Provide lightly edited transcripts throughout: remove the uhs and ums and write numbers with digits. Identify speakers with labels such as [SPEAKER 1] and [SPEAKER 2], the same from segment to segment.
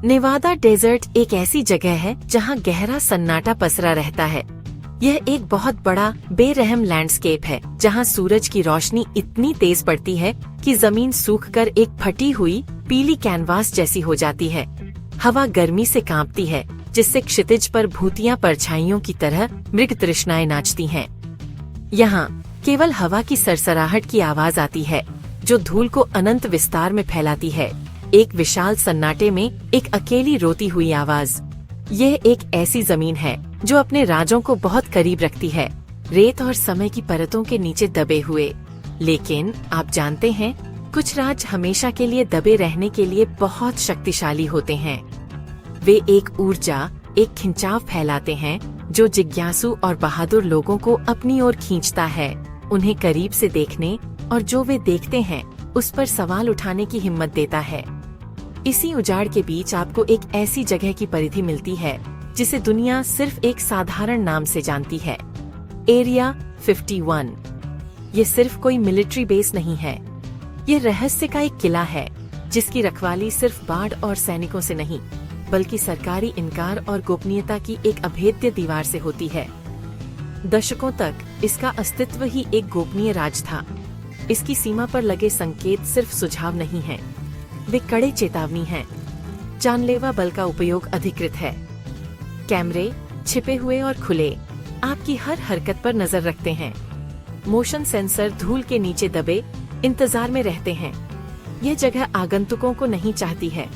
[SPEAKER 1] Newada desert एक ऐसी जगह है जहां गहरा सन्नाटा पसरा रहता है। यह एक बहुत बड़ा बेरहम लैंडस्केप है जहां सूरज की रोशनी इतनी तेज पड़ती है कि जमीन सूखकर एक फटी हुई पीली कैनवास जैसी हो जाती है। हवा गर्मी से कांपती है, जिससे क्षितिज पर भूतियां परछाइयों की तरह मृग तृष्णाएं नाचती हैं। यहाँ केवल हवा की सरसराहट की आवाज आती है, जो धूल को अनंत विस्तार में फैलाती है। एक विशाल सन्नाटे में एक अकेली रोती हुई आवाज। यह एक ऐसी जमीन है जो अपने राजों को बहुत करीब रखती है, रेत और समय की परतों के नीचे दबे हुए। लेकिन आप जानते हैं, कुछ राज हमेशा के लिए दबे रहने के लिए बहुत शक्तिशाली होते हैं। वे एक ऊर्जा, एक खिंचाव फैलाते हैं जो जिज्ञासु और बहादुर लोगों को अपनी ओर खींचता है, उन्हें करीब से देखने और जो वे देखते हैं उस पर सवाल उठाने की हिम्मत देता है। इसी उजाड़ के बीच आपको एक ऐसी जगह की परिधि मिलती है जिसे दुनिया सिर्फ एक साधारण नाम से जानती है, एरिया 51। ये सिर्फ कोई मिलिट्री बेस नहीं है, ये रहस्य का एक किला है जिसकी रखवाली सिर्फ बाढ़ और सैनिकों से नहीं, बल्कि सरकारी इनकार और गोपनीयता की एक अभेद्य दीवार से होती है। दशकों तक इसका अस्तित्व ही एक गोपनीय राज था। इसकी सीमा पर लगे संकेत सिर्फ सुझाव नहीं हैं, वे कड़े चेतावनी हैं। जानलेवा बल का उपयोग अधिकृत है। कैमरे छिपे हुए और खुले आपकी हर हरकत पर नजर रखते हैं। मोशन सेंसर धूल के नीचे दबे इंतजार में रहते हैं। यह जगह आगंतुकों को नहीं चाहती है,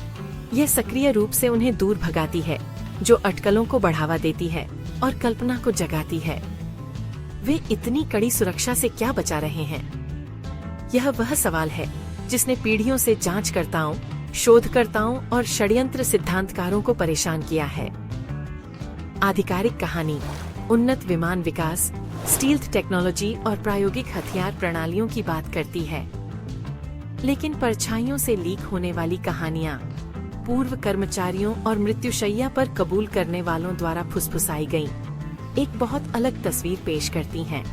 [SPEAKER 1] यह सक्रिय रूप से उन्हें दूर भगाती है, जो अटकलों को बढ़ावा देती है और कल्पना को जगाती है। वे इतनी कड़ी सुरक्षा से क्या बचा रहे हैं? यह वह सवाल है जिसने पीढ़ियों से जांचकर्ताओं, शोधकर्ताओं और षड्यंत्र सिद्धांतकारों को परेशान किया है। आधिकारिक कहानी उन्नत विमान विकास, स्टील्थ टेक्नोलॉजी और प्रायोगिक हथियार प्रणालियों की बात करती है। लेकिन परछाइयों से लीक होने वाली कहानियां पूर्व कर्मचारियों और मृत्युशैया पर कबूल करने वालों द्वारा फुसफुसाई गईं, एक बहुत अलग तस्वीर पेश करती हैं।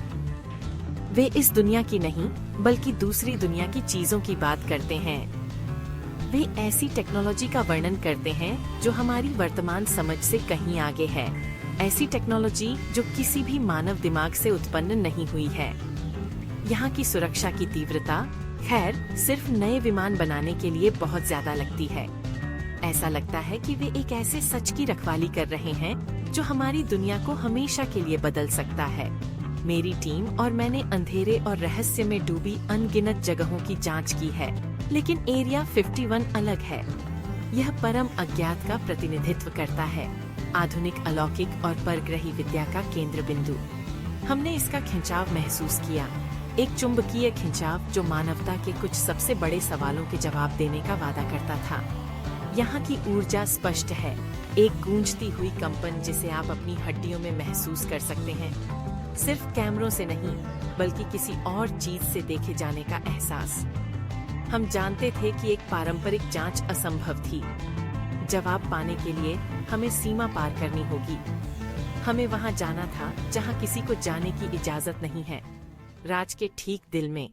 [SPEAKER 1] वे इस दुनिया की नहीं, बल्कि दूसरी दुनिया की चीजों की बात करते हैं। वे ऐसी टेक्नोलॉजी का वर्णन करते हैं जो हमारी वर्तमान समझ से कहीं आगे है, ऐसी टेक्नोलॉजी जो किसी भी मानव दिमाग से उत्पन्न नहीं हुई है। यहाँ की सुरक्षा की तीव्रता खैर सिर्फ नए विमान बनाने के लिए बहुत ज्यादा लगती है। ऐसा लगता है कि वे एक ऐसे सच की रखवाली कर रहे हैं जो हमारी दुनिया को हमेशा के लिए बदल सकता है। मेरी टीम और मैंने अंधेरे और रहस्य में डूबी अनगिनत जगहों की जांच की है, लेकिन एरिया 51 अलग है। यह परम अज्ञात का प्रतिनिधित्व करता है, आधुनिक अलौकिक और परग्रही विद्या का केंद्र बिंदु। हमने इसका खिंचाव महसूस किया, एक चुंबकीय खिंचाव जो मानवता के कुछ सबसे बड़े सवालों के जवाब देने का वादा करता था। यहाँ की ऊर्जा स्पष्ट है, एक गूंजती हुई कंपन जिसे आप अपनी हड्डियों में महसूस कर सकते हैं। सिर्फ कैमरों से नहीं, बल्कि किसी और चीज से देखे जाने का एहसास। हम जानते थे कि एक पारंपरिक जांच असंभव थी। जवाब पाने के लिए हमें सीमा पार करनी होगी। हमें वहां जाना था जहां किसी को जाने की इजाजत नहीं है, राज के ठीक दिल में।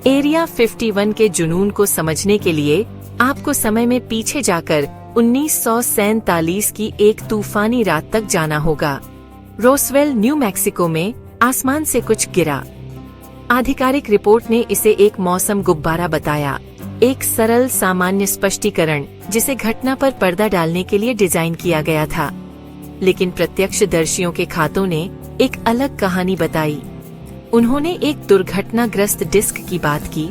[SPEAKER 1] एरिया 51 के जुनून को समझने के लिए आपको समय में पीछे जाकर 1947 की एक तूफानी रात तक जाना होगा। रोसवेल, न्यू मैक्सिको में आसमान से कुछ गिरा। आधिकारिक रिपोर्ट ने इसे एक मौसम गुब्बारा बताया, एक सरल सामान्य स्पष्टीकरण जिसे घटना पर पर्दा डालने के लिए डिजाइन किया गया था। लेकिन प्रत्यक्षदर्शियों के खातों ने एक अलग कहानी बताई। उन्होंने एक दुर्घटनाग्रस्त डिस्क की बात की,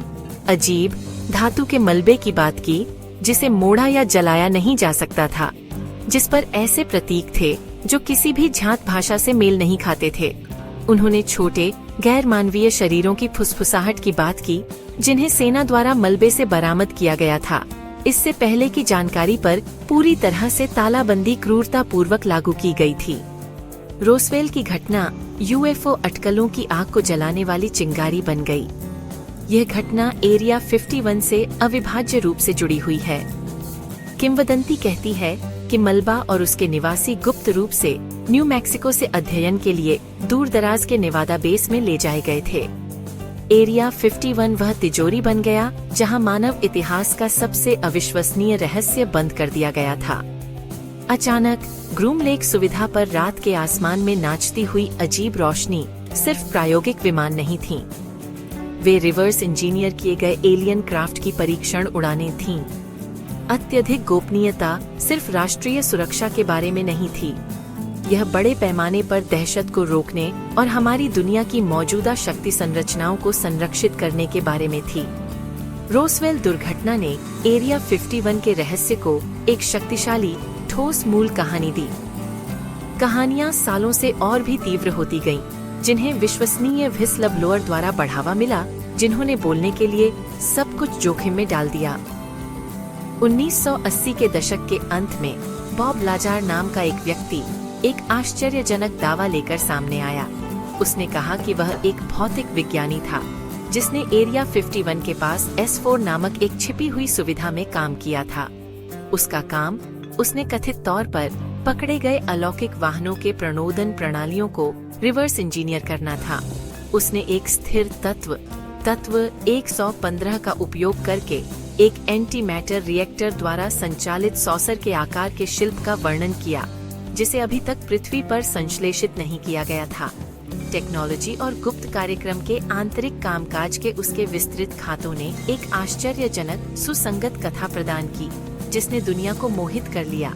[SPEAKER 1] अजीब धातु के मलबे की बात की जिसे मोड़ा या जलाया नहीं जा सकता था, जिस पर ऐसे प्रतीक थे जो किसी भी जात भाषा से मेल नहीं खाते थे। उन्होंने छोटे गैर मानवीय शरीरों की फुसफुसाहट की बात की जिन्हें सेना द्वारा मलबे से बरामद किया गया था। इससे पहले की जानकारी पर पूरी तरह से तालाबंदी क्रूरता पूर्वक लागू की गई थी। रोसवेल की घटना यूएफओ अटकलों की आग को जलाने वाली चिंगारी बन गई। यह घटना एरिया 51 से अविभाज्य रूप से जुड़ी हुई है। किंवदंती कहती है कि मलबा और उसके निवासी गुप्त रूप से न्यू मैक्सिको से अध्ययन के लिए दूर दराज के नेवादा बेस में ले जाए गए थे। एरिया 51 वह तिजोरी बन गया जहां मानव इतिहास का सबसे अविश्वसनीय रहस्य बंद कर दिया गया था। अचानक ग्रूम लेक सुविधा पर रात के आसमान में नाचती हुई अजीब रोशनी सिर्फ प्रायोगिक विमान नहीं थीं। वे रिवर्स इंजीनियर किए गए एलियन क्राफ्ट की परीक्षण उड़ानें थीं। अत्यधिक गोपनीयता सिर्फ राष्ट्रीय सुरक्षा के बारे में नहीं थी, यह बड़े पैमाने पर दहशत को रोकने और हमारी दुनिया की मौजूदा शक्ति संरचनाओं को संरक्षित करने के बारे में थी। रोसवेल दुर्घटना ने एरिया 51 के रहस्य को एक शक्तिशाली ठोस मूल कहानी दी। कहानियां सालों से और भी तीव्र होती गईं, जिन्हें विश्वसनीय व्हिसल ब्लोअर द्वारा बढ़ावा मिला, जिन्होंने बोलने के लिए सब कुछ जोखिम में डाल दिया। 1980 के दशक के अंत में बॉब लाजार नाम का एक व्यक्ति एक आश्चर्यजनक दावा लेकर सामने आया। उसने कहा कि वह एक भौतिक विज्ञानी था जिसने एरिया 51 के पास S4 नामक एक छिपी हुई सुविधा में काम किया था। उसका काम उसने कथित तौर पर पकड़े गए अलौकिक वाहनों के प्रणोदन प्रणालियों को रिवर्स इंजीनियर करना था। उसने एक स्थिर तत्व 115 का उपयोग करके एक एंटी मैटर रिएक्टर द्वारा संचालित सॉसर के आकार के शिल्प का वर्णन किया, जिसे अभी तक पृथ्वी पर संश्लेषित नहीं किया गया था। टेक्नोलॉजी और गुप्त कार्यक्रम के आंतरिक कामकाज के उसके विस्तृत खातों ने एक आश्चर्यजनक सुसंगत कथा प्रदान की, जिसने दुनिया को मोहित कर लिया।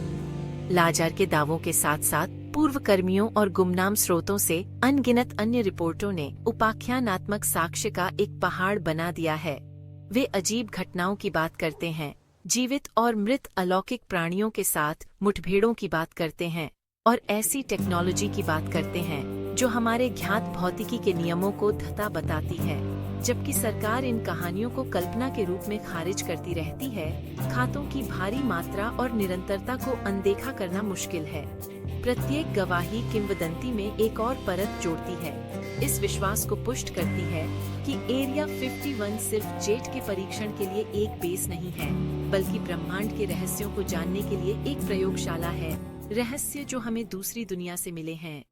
[SPEAKER 1] लाजार के दावों के साथ साथ पूर्व कर्मियों और गुमनाम स्रोतों से अनगिनत अन्य रिपोर्टों ने उपाख्यानात्मक साक्ष्य का एक पहाड़ बना दिया है। वे अजीब घटनाओं की बात करते हैं, जीवित और मृत अलौकिक प्राणियों के साथ मुठभेड़ों की बात करते हैं और ऐसी टेक्नोलॉजी की बात करते हैं जो हमारे ज्ञात भौतिकी के नियमों को धता बताती है, जबकि सरकार इन कहानियों को कल्पना के रूप में खारिज करती रहती है। खातों की भारी मात्रा और निरंतरता को अनदेखा करना मुश्किल है। प्रत्येक गवाही किंवदंती में एक और परत जोड़ती है, इस विश्वास को पुष्ट करती है कि एरिया 51 सिर्फ जेट के परीक्षण के लिए एक बेस नहीं है, बल्कि ब्रह्मांड के रहस्यों को जानने के लिए एक प्रयोगशाला है। रहस्य जो हमें दूसरी दुनिया से मिले हैं।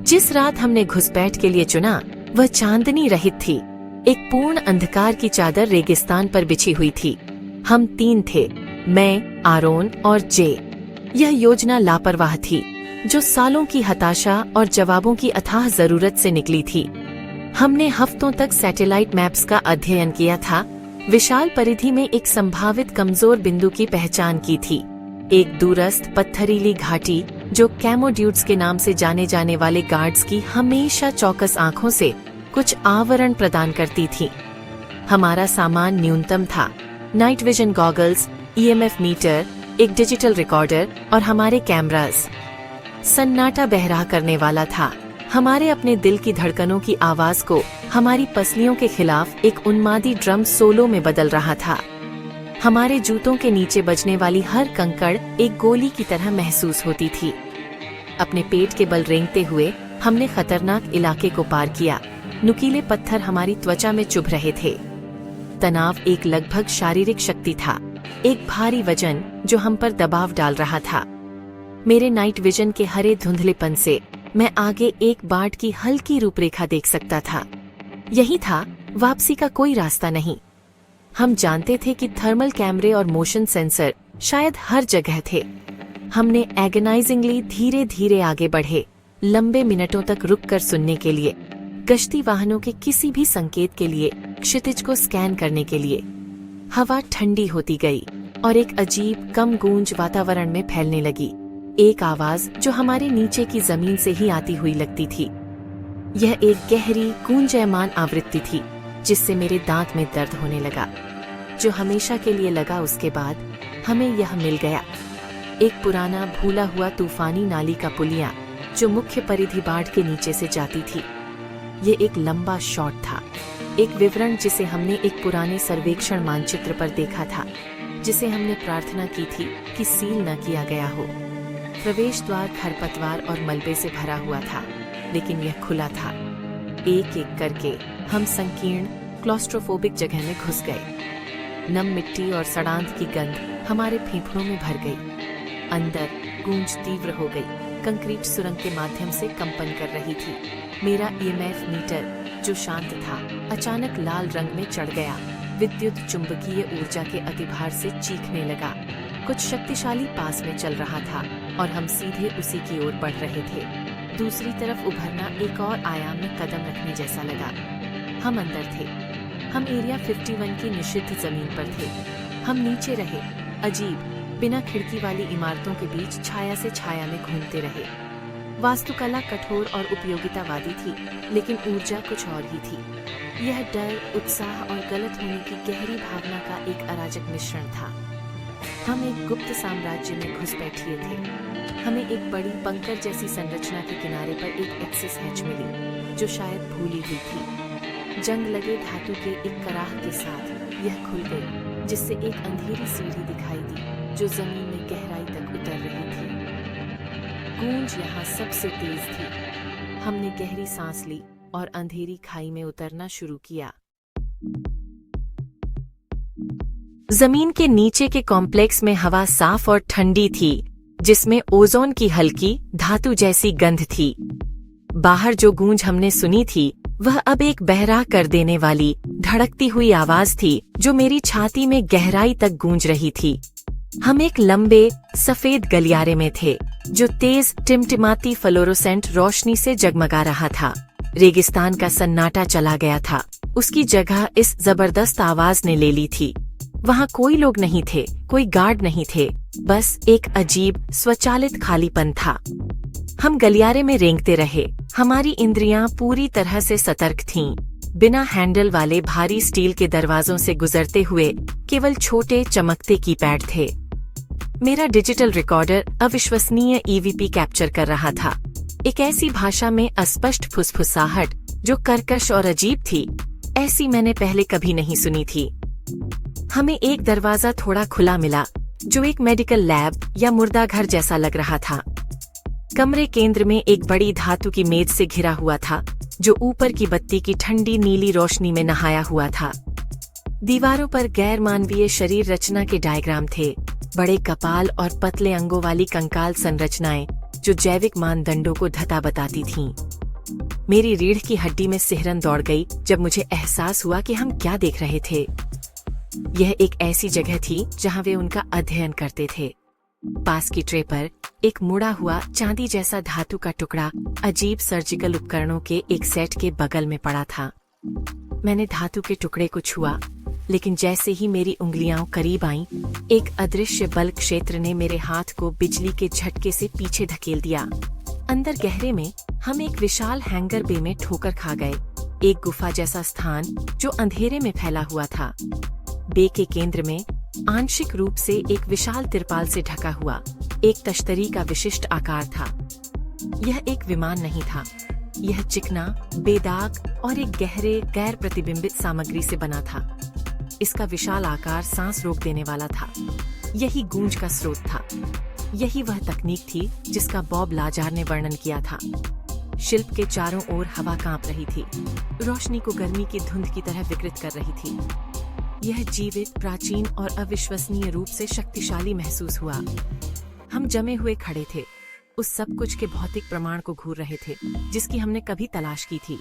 [SPEAKER 1] जिस रात हमने घुसपैठ के लिए चुना वह चांदनी रहित थी। एक पूर्ण अंधकार की चादर रेगिस्तान पर बिछी हुई थी। हम 3 थे, मैं, आरोन और जे। यह योजना लापरवाह थी, जो सालों की हताशा और जवाबों की अथाह जरूरत से निकली थी। हमने हफ्तों तक सैटेलाइट मैप्स का अध्ययन किया था, विशाल परिधि में एक संभावित कमजोर बिंदु की पहचान की थी। एक दूरस्थ पत्थरीली घाटी जो कैमोड्यूड्स के नाम से जाने जाने वाले गार्ड्स की हमेशा चौकस आंखों से कुछ आवरण प्रदान करती थी। हमारा सामान न्यूनतम था, night vision goggles, EMF meter, एक डिजिटल रिकॉर्डर और हमारे कैमरास। सन्नाटा बहरा करने वाला था, हमारे अपने दिल की धड़कनों की आवाज को हमारी पसलियों के खिलाफ एक उन्मादी ड्रम सोलो में बदल रहा था। हमारे जूतों के नीचे बजने वाली हर कंकड़ एक गोली की तरह महसूस होती थी। अपने पेट के बल रेंगते हुए हमने खतरनाक इलाके को पार किया। नुकीले पत्थर हमारी त्वचा में चुभ रहे थे। तनाव एक लगभग शारीरिक शक्ति था, एक भारी वजन जो हम पर दबाव डाल रहा था। मेरे नाइट विजन के हरे धुंधलेपन से मैं आगे एक बाढ़ की हल्की रूपरेखा देख सकता था। यही था, वापसी का कोई रास्ता नहीं। हम जानते थे कि थर्मल कैमरे और मोशन सेंसर शायद हर जगह थे। हमने एगनाइजिंगली धीरे धीरे आगे बढ़े, लंबे मिनटों तक रुककर सुनने के लिए, गश्ती वाहनों के किसी भी संकेत के लिए, क्षितिज को स्कैन करने के लिए। हवा ठंडी होती गई और एक अजीब कम गूंज वातावरण में फैलने लगी। एक आवाज जो हमारे नीचे की जमीन से ही आती हुई लगती थी। यह एक गहरी गूंजायमान आवृत्ति थी जिससे मेरे दांत में दर्द होने लगा। जो हमेशा के लिए लगा, उसके बाद हमें यह मिल गया। एक पुराना भूला हुआ तूफानी नाली का पुलिया जो मुख्य परिधि बाढ़ के नीचे से जाती थी। ये एक लंबा शॉट था, एक विवरण जिसे हमने एक पुराने सर्वेक्षण मानचित्र पर देखा था, जिसे हमने प्रार्थना की थी कि सील न किया गया हो। प्रवेश द्वार खरपतवार और मलबे से भरा हुआ था, लेकिन यह खुला था। एक एक करके हम संकीर्ण क्लॉस्ट्रोफोबिक जगह में घुस गए। नम मिट्टी और सड़ांध की गंध हमारे फेफड़ों में भर गई। अंदर गूंज तीव्र हो गई, कंक्रीट सुरंग के माध्यम से कंपन कर रही थी। मेरा ईएमएफ मीटर, जो शांत था, अचानक लाल रंग में चढ़ गया। विद्युत चुंबकीय ऊर्जा के अतिभार से चीखने लगा। कुछ शक्तिशाली पास में चल रहा था और हम सीधे उसी की ओर बढ़ रहे थे। दूसरी तरफ उभरना एक और आयाम में कदम रखने जैसा लगा। हम अंदर थे। हम एरिया 51 की निषिद्ध जमीन पर थे। हम नीचे रहे, अजीब, बिना खिड़की वाली इमारतों के बीच छाया से छाया में घूमते रहे। वास्तुकला कठोर और उपयोगितावादी थी, लेकिन ऊर्जा कुछ और ही थी। यह डर, उत्साह और गलत होने की गहरी भावना का एक अराजक मिश्रण था। हम एक गुप्त साम्राज्य में घुस बैठे थे। हमें एक बड़ी बंकर जैसी संरचना के किनारे पर एक एक्सेस हैच मिली, जो शायद भूली हुई थी। जंग लगे धातु के एक कराह के साथ यह खुल गई, जिससे एक अंधेरी सीढ़ी दिखाई दी, जो जमीन में गहराई तक उतर रही थी। गूंज यहाँ सबसे तेज थी। हमने गहरी सांस ली और अंधेरी खाई में उतरना शुरू किया। जमीन के नीचे के कॉम्प्लेक्स में हवा साफ और ठंडी थी, जिसमें ओजोन की हल्की धातु जैसी गंध थी। बाहर जो गूंज हमने सुनी थी, वह अब एक बहरा कर देने वाली, धड़कती हुई आवाज थी, जो मेरी छाती में गहराई तक गूंज रही थी। हम एक लंबे, सफेद गलियारे में थे, जो तेज टिमटिमाती फ्लोरोसेंट रोशनी से जगमगा रहा था। रेगिस्तान का सन्नाटा चला गया था। उसकी जगह इस जबरदस्त आवाज ने ले ली थी। वहाँ कोई लोग नहीं थे, कोई गार्ड नहीं थे, बस एक अजीब, स्वचालित खालीपन था। हम गलियारे में रेंगते रहे। हमारी इंद्रियां पूरी तरह से सतर्क थीं। बिना हैंडल वाले भारी स्टील के दरवाजों से गुजरते हुए केवल छोटे चमकते कीपैड थे। मेरा डिजिटल रिकॉर्डर अविश्वसनीय ईवीपी कैप्चर कर रहा था, एक ऐसी भाषा में अस्पष्ट फुसफुसाहट जो कर्कश और अजीब थी। ऐसी मैंने पहले कभी नहीं सुनी थी। हमें एक दरवाजा थोड़ा खुला मिला, जो एक मेडिकल लैब या मुर्दा घर जैसा लग रहा था। कमरे केंद्र में एक बड़ी धातु की मेज से घिरा हुआ था, जो ऊपर की बत्ती की ठंडी नीली रोशनी में नहाया हुआ था। दीवारों पर गैर मानवीय शरीर रचना के डायग्राम थे, बड़े कपाल और पतले अंगों वाली कंकाल संरचनाएं, जो जैविक मानदंडों को धता बताती थीं। मेरी रीढ़ की हड्डी में सिहरन दौड़ गई जब मुझे एहसास हुआ कि हम क्या देख रहे थे। यह एक ऐसी जगह थी जहां वे उनका अध्ययन करते थे। पास की ट्रे पर एक मुड़ा हुआ चांदी जैसा धातु का टुकड़ा अजीब सर्जिकल उपकरणों के एक सेट के बगल में पड़ा था। मैंने धातु के टुकड़े को छुआ, लेकिन जैसे ही मेरी उंगलियां करीब आईं, एक अदृश्य बल क्षेत्र ने मेरे हाथ को बिजली के झटके से पीछे धकेल दिया। अंदर गहरे में हम एक विशाल हैंगर बे में ठोकर खा गए, एक गुफा जैसा स्थान जो अंधेरे में फैला हुआ था। बे के केंद्र में आंशिक रूप से एक विशाल तिरपाल से ढका हुआ एक तश्तरी का विशिष्ट आकार था। यह एक विमान नहीं था। यह चिकना, बेदाग और एक गहरे, गैर प्रतिबिंबित सामग्री से बना था। इसका विशाल आकार सांस रोक देने वाला था। यही गूंज का स्रोत था। यही वह तकनीक थी जिसका बॉब लाजार ने वर्णन किया था। शिल्प के चारों ओर हवा कांप रही थी, रोशनी को गर्मी की धुंध की तरह विकृत कर रही थी। यह जीवित, प्राचीन और अविश्वसनीय रूप से शक्तिशाली महसूस हुआ। हम जमे हुए खड़े थे, उस सब कुछ के भौतिक प्रमाण को घूर रहे थे जिसकी हमने कभी तलाश की थी,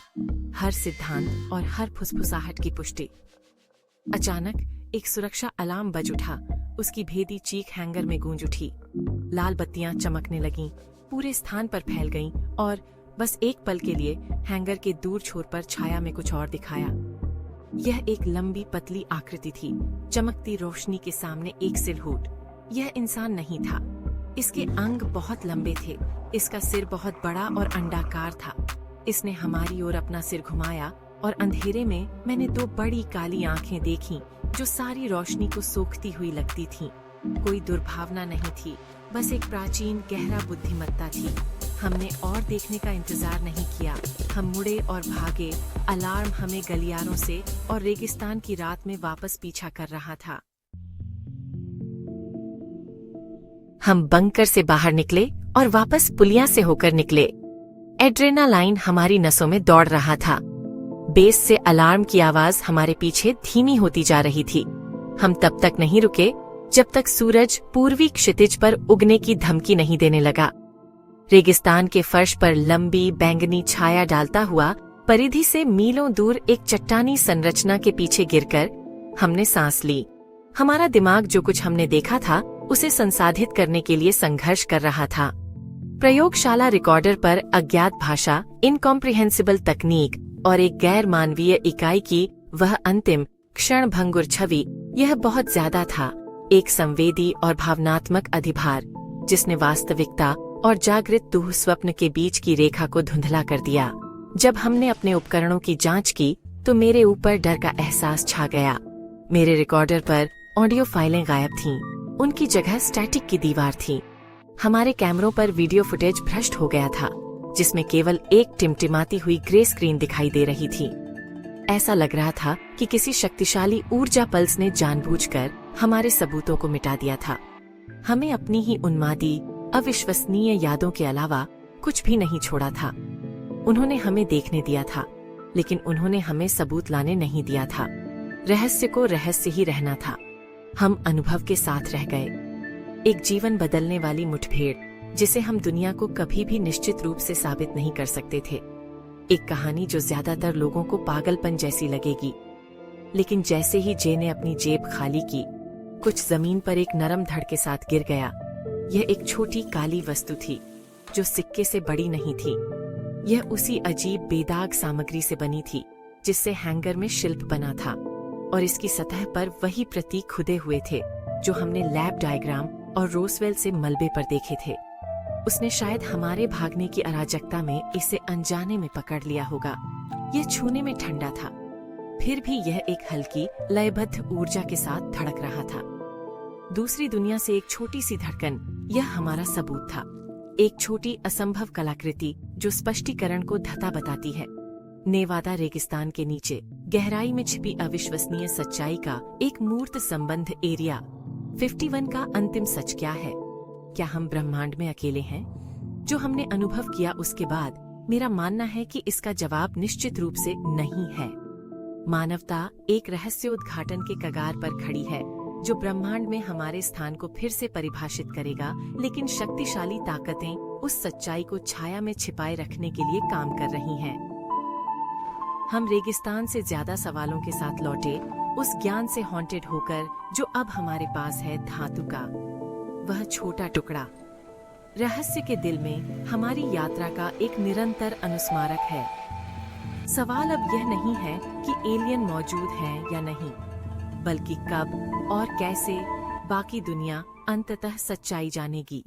[SPEAKER 1] हर सिद्धांत और हर फुसफुसाहट की पुष्टि। अचानक एक सुरक्षा अलार्म बज उठा। उसकी भेदी चीख हैंगर में गूंज उठी। लाल बत्तियां चमकने लगीं, पूरे स्थान पर फैल गईं और बस एक पल के लिए हैंगर के दूर छोर पर छाया में कुछ और दिखाया। यह एक लंबी पतली आकृति थी, चमकती रोशनी के सामने एक सिलहूट। यह इंसान नहीं था। इसके अंग बहुत लंबे थे, इसका सिर बहुत बड़ा और अंडाकार था। इसने हमारी ओर अपना सिर घुमाया और अंधेरे में मैंने दो बड़ी काली आंखें देखीं, जो सारी रोशनी को सोखती हुई लगती थीं। कोई दुर्भावना नहीं थी, बस एक प्राचीन गहरा बुद्धिमत्ता थी। हमने और देखने का इंतजार नहीं किया। हम मुड़े और भागे। अलार्म हमें गलियारों से और रेगिस्तान की रात में वापस पीछा कर रहा था। हम बंकर से बाहर निकले और वापस पुलिया से होकर निकले। एड्रेनालाइन हमारी नसों में दौड़ रहा था। बेस से अलार्म की आवाज हमारे पीछे धीमी होती जा रही थी। हम तब तक नहीं रुके जब तक सूरज पूर्वी क्षितिज पर उगने की धमकी नहीं देने लगा। रेगिस्तान के फर्श पर लंबी बैंगनी छाया डालता हुआ परिधि से मीलों दूर एक चट्टानी संरचना के पीछे गिरकर हमने सांस ली। हमारा दिमाग जो कुछ हमने देखा था उसे संसाधित करने के लिए संघर्ष कर रहा था। प्रयोगशाला रिकॉर्डर पर अज्ञात भाषा, इनकॉम्प्रिहेंसिबल तकनीक और एक गैर मानवीय इकाई की वह अंतिम क्षणभंगुर छवि, यह बहुत ज्यादा था। एक संवेदी और भावनात्मक अधिभार जिसने वास्तविकता और जागृत दूह स्वप्न के बीच की रेखा को धुंधला कर दिया। जब हमने अपने उपकरणों की जांच की तो मेरे ऊपर डर का एहसास छा गया। मेरे रिकॉर्डर पर ऑडियो फाइलें गायब थीं। उनकी जगह स्टैटिक की दीवार थी। हमारे कैमरों पर वीडियो फुटेज भ्रष्ट हो गया था, जिसमें केवल एक टिमटिमाती हुई ग्रे स्क्रीन दिखाई दे रही थी। ऐसा लग रहा था कि किसी शक्तिशाली ऊर्जा पल्स ने जानबूझकर हमारे सबूतों को मिटा दिया था। हमें अपनी ही उन्मादी, अविश्वसनीय यादों के अलावा कुछ भी नहीं छोड़ा था। उन्होंने हमें देखने दिया था, लेकिन उन्होंने हमें सबूत लाने नहीं दिया था। रहस्य को रहस्य ही रहना था। हम अनुभव के साथ रह गए। एक जीवन बदलने वाली मुठभेड़ जिसे हम दुनिया को कभी भी निश्चित रूप से साबित नहीं कर सकते थे। एक कहानी जो ज्यादातर लोगों को पागलपन जैसी लगेगी, लेकिन जैसे ही जे ने अपनी जेब खाली की, कुछ जमीन पर एक नरम धड़ के साथ गिर गया। यह एक छोटी काली वस्तु थी जो सिक्के से बड़ी नहीं थी। यह उसी अजीब बेदाग सामग्री से बनी थी जिससे हैंगर में शिल्प बना था, और इसकी सतह पर वही प्रतीक खुदे हुए थे जो हमने लैब डायग्राम और रोसवेल से मलबे पर देखे थे। उसने शायद हमारे भागने की अराजकता में इसे अनजाने में पकड़ लिया होगा। यह छूने में ठंडा था, फिर भी यह एक हल्की लयबद्ध ऊर्जा के साथ धड़क रहा था। दूसरी दुनिया से एक छोटी सी धड़कन, यह हमारा सबूत था। एक छोटी असंभव कलाकृति जो स्पष्टीकरण को धता बताती है। नेवादा रेगिस्तान के नीचे गहराई में छिपी अविश्वसनीय सच्चाई का एक मूर्त संबंध एरिया 51 का अंतिम सच क्या है? क्या हम ब्रह्मांड में अकेले हैं? जो हमने अनुभव किया उसके बाद मेरा मानना है कि इसका जवाब निश्चित रूप से नहीं है। मानवता एक रहस्य उद्घाटन के कगार पर खड़ी है जो ब्रह्मांड में हमारे स्थान को फिर से परिभाषित करेगा, लेकिन शक्तिशाली ताकतें उस सच्चाई को छाया में छिपाए रखने के लिए काम कर रही हैं। हम रेगिस्तान से ज्यादा सवालों के साथ लौटे, उस ज्ञान से हॉन्टेड होकर जो अब हमारे पास है, धातु का वह छोटा टुकड़ा। रहस्य के दिल में हमारी यात्रा का एक निरंतर अनुस्मारक है। सवाल अब यह नहीं है कि एलियन मौजूद हैं या नहीं, बल्कि कब और कैसे बाकी दुनिया अंततः सच्चाई जानेगी।